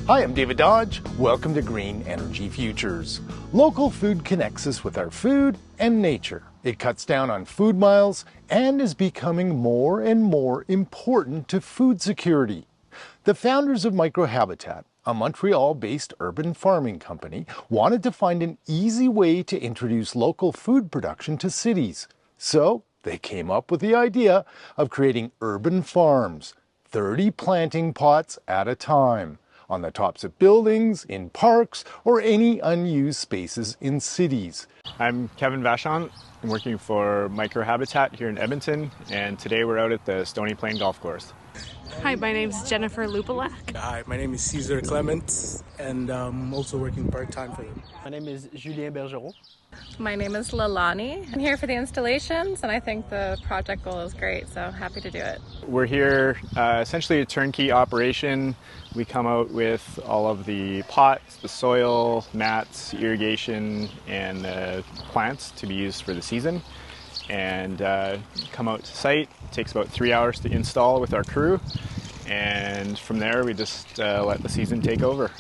Hi, I'm David Dodge. Welcome to Green Energy Futures. Local food connects us with our food and nature. It cuts down on food miles and is becoming more and more important to food security. The founders of Microhabitat, a Montreal-based urban farming company, wanted to find an easy way to introduce local food production to cities. So they came up with the idea of creating urban farms, 30 planting pots at a time, on the tops of buildings, in parks, or any unused spaces in cities. I'm Kevin Vachon. I'm working for Microhabitat here in Edmonton, and today we're out at the Stony Plain Golf Course. Hi, my name is Jennifer Lupalak. Hi, my name is Cesar Clement, and I'm also working part-time for them. My name is Julien Bergeron. My name is Lalani. I'm here for the installations, and I think the project goal is great, so happy to do it. We're here essentially a turnkey operation. We come out with all of the pots, the soil, mats, irrigation, and plants to be used for the season. And come out to site. It takes about 3 hours to install with our crew. And from there, we just let the season take over.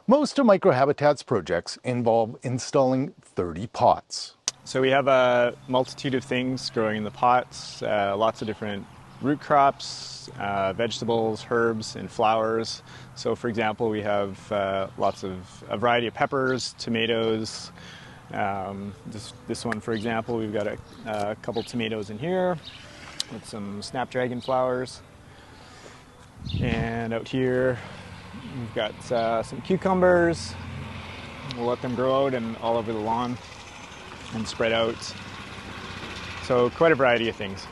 Most of Microhabitat's projects involve installing 30 pots. So we have a multitude of things growing in the pots, lots of different root crops, vegetables, herbs, and flowers. So for example, we have a variety of peppers, tomatoes. This one, for example, we've got a couple tomatoes in here with some snapdragon flowers. And out here, we've got some cucumbers. We'll let them grow out and all over the lawn and spread out. So quite a variety of things.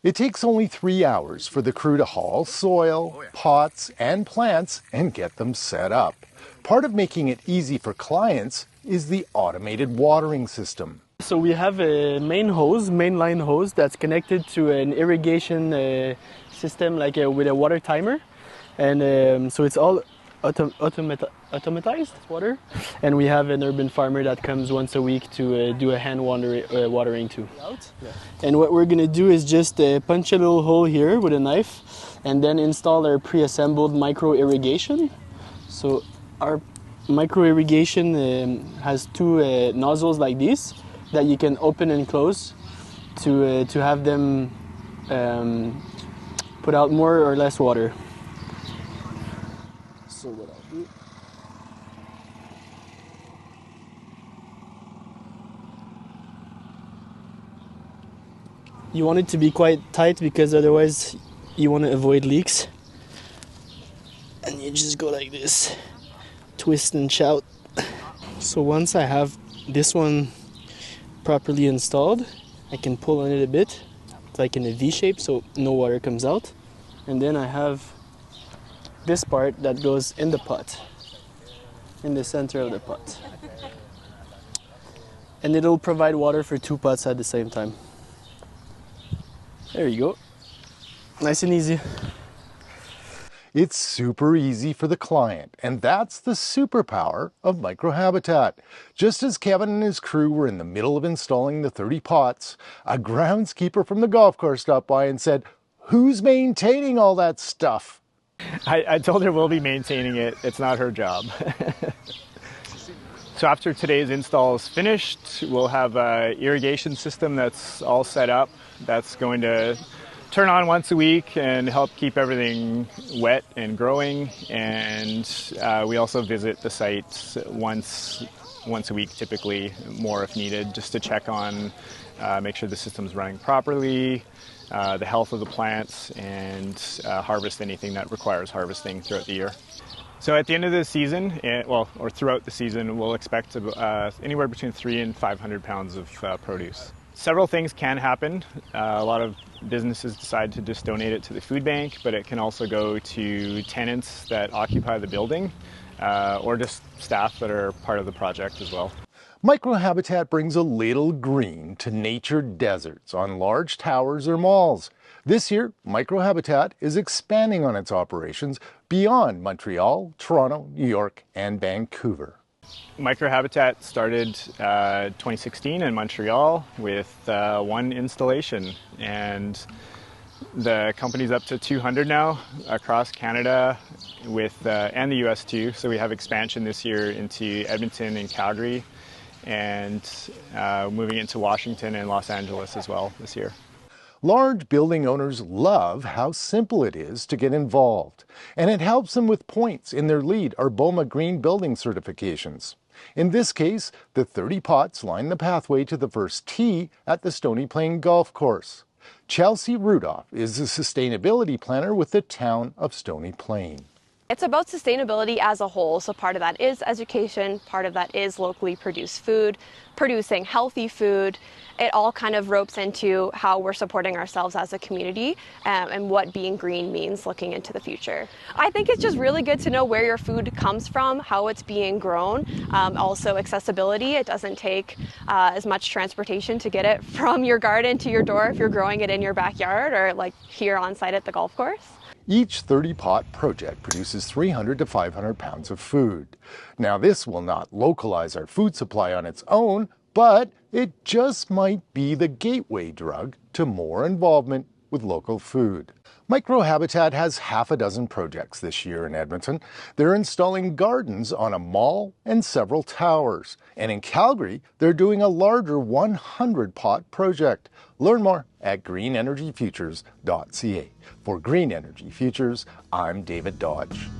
It takes only 3 hours for the crew to haul soil, pots, and plants and get them set up. Part of making it easy for clients is the automated watering system. So we have a mainline hose that's connected to an irrigation system, like with a water timer, and so it's all automatized water. And we have an urban farmer that comes once a week to do a hand watering too. And what we're gonna do is just punch a little hole here with a knife, and then install our pre-assembled micro irrigation. So our micro irrigation has two nozzles like these that you can open and close to have them put out more or less water. So what I'll do, you want it to be quite tight because otherwise you want to avoid leaks. And you just go like this, twist and shout. So once I have this one properly installed, I can pull on it a bit, like in a V shape, so no water comes out. And then I have this part that goes in the pot, in the center of the pot. And it'll provide water for 2 pots at the same time. There you go. Nice and easy. It's super easy for the client, and that's the superpower of Microhabitat. Just as Kevin and his crew were in the middle of installing the 30 pots, a groundskeeper from the golf course stopped by and said, "Who's maintaining all that stuff?" I told her we'll be maintaining it. It's not her job. So after today's install is finished, we'll have an irrigation system that's all set up. That's going to turn on once a week and help keep everything wet and growing. And we also visit the site once a week, typically, more if needed, just to check on, make sure the system's running properly, the health of the plants, and harvest anything that requires harvesting throughout the year. So at the end of the season, or throughout the season, we'll expect anywhere between 300 and 500 pounds of produce. Several things can happen. A lot of businesses decide to just donate it to the food bank, but it can also go to tenants that occupy the building, or just staff that are part of the project as well. Microhabitat brings a little green to natured deserts on large towers or malls. This year, Microhabitat is expanding on its operations beyond Montreal, Toronto, New York, and Vancouver. Microhabitat started 2016 in Montreal with one installation, and the company's up to 200 now across Canada. and the US too. So we have expansion this year into Edmonton and Calgary, and moving into Washington and Los Angeles as well this year. Large building owners love how simple it is to get involved, and it helps them with points in their LEED or BOMA green building certifications. In this case, the 30 pots line the pathway to the first tee at the Stony Plain Golf Course. Chelsea Rudolph is a sustainability planner with the town of Stony Plain. It's about sustainability as a whole, so part of that is education, part of that is locally produced food, producing healthy food. It all kind of ropes into how we're supporting ourselves as a community and what being green means looking into the future. I think it's just really good to know where your food comes from, how it's being grown, also accessibility. It doesn't take as much transportation to get it from your garden to your door if you're growing it in your backyard or like here on site at the golf course. Each 30-pot project produces 300 to 500 pounds of food. Now, this will not localize our food supply on its own, but it just might be the gateway drug to more involvement with local food. Microhabitat has half a dozen projects this year in Edmonton. They're installing gardens on a mall and several towers. And in Calgary, they're doing a larger 100-pot project. Learn more at GreenEnergyFutures.ca. For Green Energy Futures, I'm David Dodge.